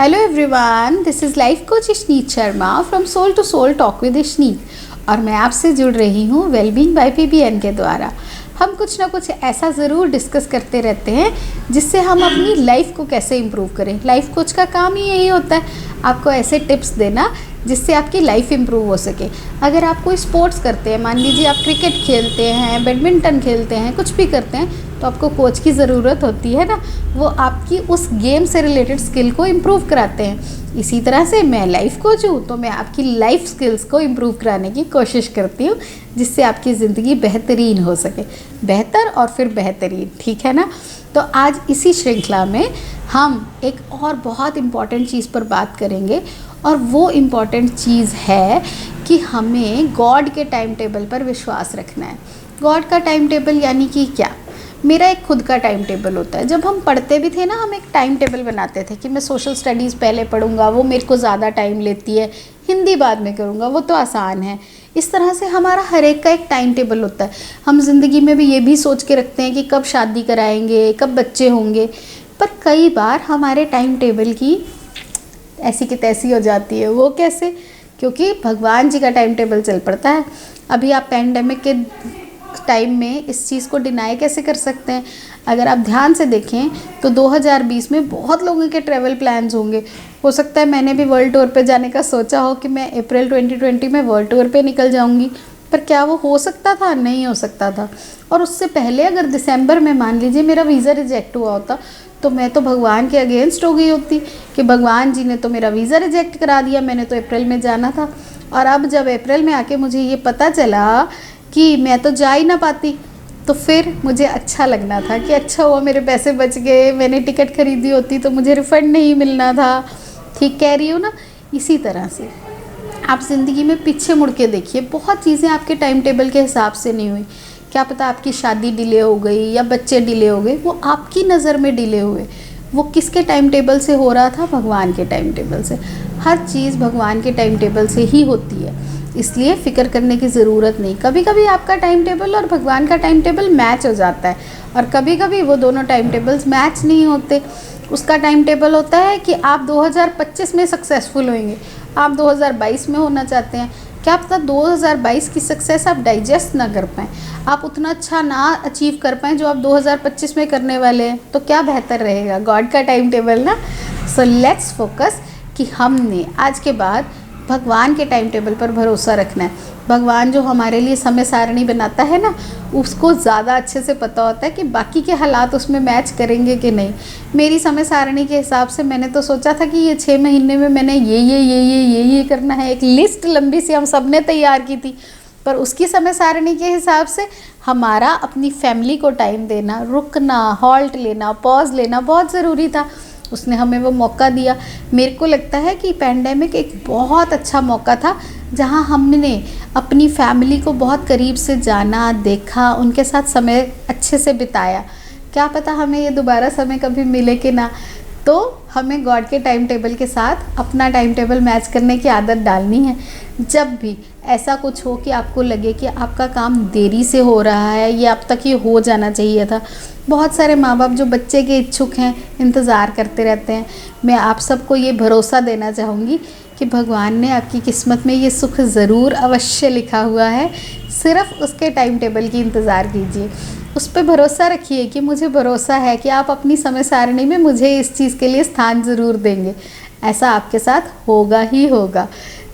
Hello everyone, this is life coach Ishneet Sharma from soul to soul talk with Ishneet और मैं आपसे जुड़ रही हूँ वेलबींग बाय पीबीएन के द्वारा। हम कुछ ना कुछ ऐसा ज़रूर डिस्कस करते रहते हैं जिससे हम अपनी लाइफ को कैसे इम्प्रूव करें। लाइफ कोच का काम ही यही होता है, आपको ऐसे टिप्स देना जिससे आपकी लाइफ इम्प्रूव हो सके। अगर आप कोई स्पोर्ट्स करते हैं, मान लीजिए आप क्रिकेट खेलते हैं, बैडमिंटन खेलते हैं, कुछ भी करते हैं, तो आपको कोच की ज़रूरत होती है ना। वो आपकी उस गेम से रिलेटेड स्किल को इम्प्रूव कराते हैं। इसी तरह से मैं लाइफ कोच हूँ, तो मैं आपकी लाइफ स्किल्स को इम्प्रूव कराने की कोशिश करती हूँ जिससे आपकी ज़िंदगी बेहतरीन हो सके, बेहतर और फिर बेहतरीन, ठीक है ना। तो आज इसी श्रृंखला में हम एक और बहुत इम्पॉर्टेंट चीज़ पर बात करेंगे और वो इम्पॉर्टेंट चीज़ है कि हमें गॉड के टाइम टेबल पर विश्वास रखना है। गॉड का टाइम टेबल यानी कि क्या? मेरा एक खुद का टाइम टेबल होता है। जब हम पढ़ते भी थे ना, हम एक टाइम टेबल बनाते थे कि मैं सोशल स्टडीज़ पहले पढ़ूंगा, वो मेरे को ज़्यादा टाइम लेती है, हिंदी बाद में करूँगा, वो तो आसान है। इस तरह से हमारा हर एक का एक टाइम टेबल होता है। हम ज़िंदगी में भी ये भी सोच के रखते हैं कि कब शादी कराएंगे, कब बच्चे होंगे, पर कई बार हमारे टाइम टेबल की ऐसी की तैसी हो जाती है। वो कैसे? क्योंकि भगवान जी का टाइम टेबल चल पड़ता है। अभी आप पैंडेमिक के टाइम में इस चीज़ को डिनाई कैसे कर सकते हैं? अगर आप ध्यान से देखें तो 2020 में बहुत लोगों के ट्रैवल प्लान्स होंगे। हो सकता है मैंने भी वर्ल्ड टूर पे जाने का सोचा हो कि मैं अप्रैल 2020 में वर्ल्ड टूर पे निकल जाऊंगी, पर क्या वो हो सकता था? नहीं हो सकता था। और उससे पहले अगर दिसंबर में मान लीजिए मेरा वीज़ा रिजेक्ट हुआ होता, तो मैं तो भगवान के अगेंस्ट हो गई होती कि भगवान जी ने तो मेरा वीज़ा रिजेक्ट करा दिया, मैंने तो अप्रैल में जाना था। और अब जब अप्रैल में आके मुझे ये पता चला कि मैं तो जा ही ना पाती, तो फिर मुझे अच्छा लगना था कि अच्छा हुआ मेरे पैसे बच गए, मैंने टिकट खरीदी होती तो मुझे रिफ़ंड नहीं मिलना था। ठीक कह रही हूँ ना? इसी तरह से आप ज़िंदगी में पीछे मुड़ के देखिए, बहुत चीज़ें आपके टाइम टेबल के हिसाब से नहीं हुई। क्या पता आपकी शादी डिले हो गई या बच्चे डिले हो गए, वो आपकी नज़र में डिले हुए। वो किसके टाइम टेबल से हो रहा था? भगवान के टाइम टेबल से। हर चीज़ भगवान के टाइम टेबल से ही होती है, इसलिए फ़िक्र करने की ज़रूरत नहीं। कभी कभी आपका टाइम टेबल और भगवान का टाइम टेबल मैच हो जाता है और कभी कभी वो दोनों टाइम टेबल्स मैच नहीं होते। उसका टाइम टेबल होता है कि आप 2025 में सक्सेसफुल होंगे, आप 2022 में होना चाहते हैं। क्या पता 2022 की सक्सेस आप डाइजेस्ट ना कर पाएँ, आप उतना अच्छा ना अचीव कर पाएँ जो आप 2025 में करने वाले हैं। तो क्या बेहतर रहेगा? गॉड का टाइम टेबल ना। सो लेट्स फोकस कि हमने आज के बाद भगवान के टाइम टेबल पर भरोसा रखना है। भगवान जो हमारे लिए समय सारणी बनाता है ना, उसको ज़्यादा अच्छे से पता होता है कि बाकी के हालात उसमें मैच करेंगे कि नहीं। मेरी समय सारणी के हिसाब से मैंने तो सोचा था कि ये 6 महीने में मैंने ये करना है। एक लिस्ट लंबी सी हम सब ने तैयार की थी, पर उसकी समय सारणी के हिसाब से हमारा अपनी फैमिली को टाइम देना, रुकना, हॉल्ट लेना, पॉज लेना बहुत ज़रूरी था। उसने हमें वो मौका दिया। मेरे को लगता है कि पैंडेमिक एक बहुत अच्छा मौका था जहां हमने अपनी फैमिली को बहुत करीब से जाना, देखा, उनके साथ समय अच्छे से बिताया। क्या पता हमें ये दोबारा समय कभी मिले कि ना। तो हमें गॉड के टाइम टेबल के साथ अपना टाइम टेबल मैच करने की आदत डालनी है। जब भी ऐसा कुछ हो कि आपको लगे कि आपका काम देरी से हो रहा है, ये अब तक ये हो जाना चाहिए था। बहुत सारे माँ बाप जो बच्चे के इच्छुक हैं, इंतज़ार करते रहते हैं। मैं आप सबको ये भरोसा देना चाहूँगी कि भगवान ने आपकी किस्मत में ये सुख ज़रूर अवश्य लिखा हुआ है। सिर्फ़ उसके टाइम टेबल की इंतज़ार कीजिए, उस पर भरोसा रखिए कि मुझे भरोसा है कि आप अपनी समय सारणी में मुझे इस चीज़ के लिए स्थान ज़रूर देंगे। ऐसा आपके साथ होगा ही होगा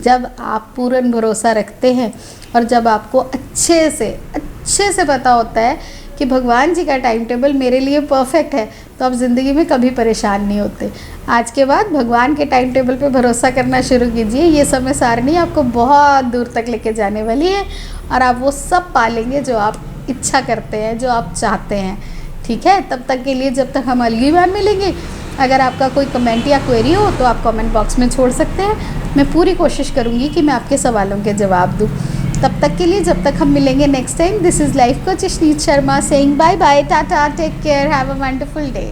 जब आप पूर्ण भरोसा रखते हैं और जब आपको अच्छे से पता होता है कि भगवान जी का टाइम टेबल मेरे लिए परफेक्ट है, तो आप ज़िंदगी में कभी परेशान नहीं होते। आज के बाद भगवान के टाइम टेबल पे भरोसा करना शुरू कीजिए। ये समय सारणी आपको बहुत दूर तक लेके जाने वाली है और आप वो सब पालेंगे जो आप इच्छा करते हैं, जो आप चाहते हैं। ठीक है? तब तक के लिए, जब तक हम अगली बार मिलेंगे, अगर आपका कोई कमेंट या क्वेरी हो तो आप कमेंट बॉक्स में छोड़ सकते हैं। मैं पूरी कोशिश करूँगी कि मैं आपके सवालों के जवाब दूँ। तब तक के लिए, जब तक हम मिलेंगे next time, this is life coach Ishneet Sharma saying bye bye, tata, take care, have a wonderful day.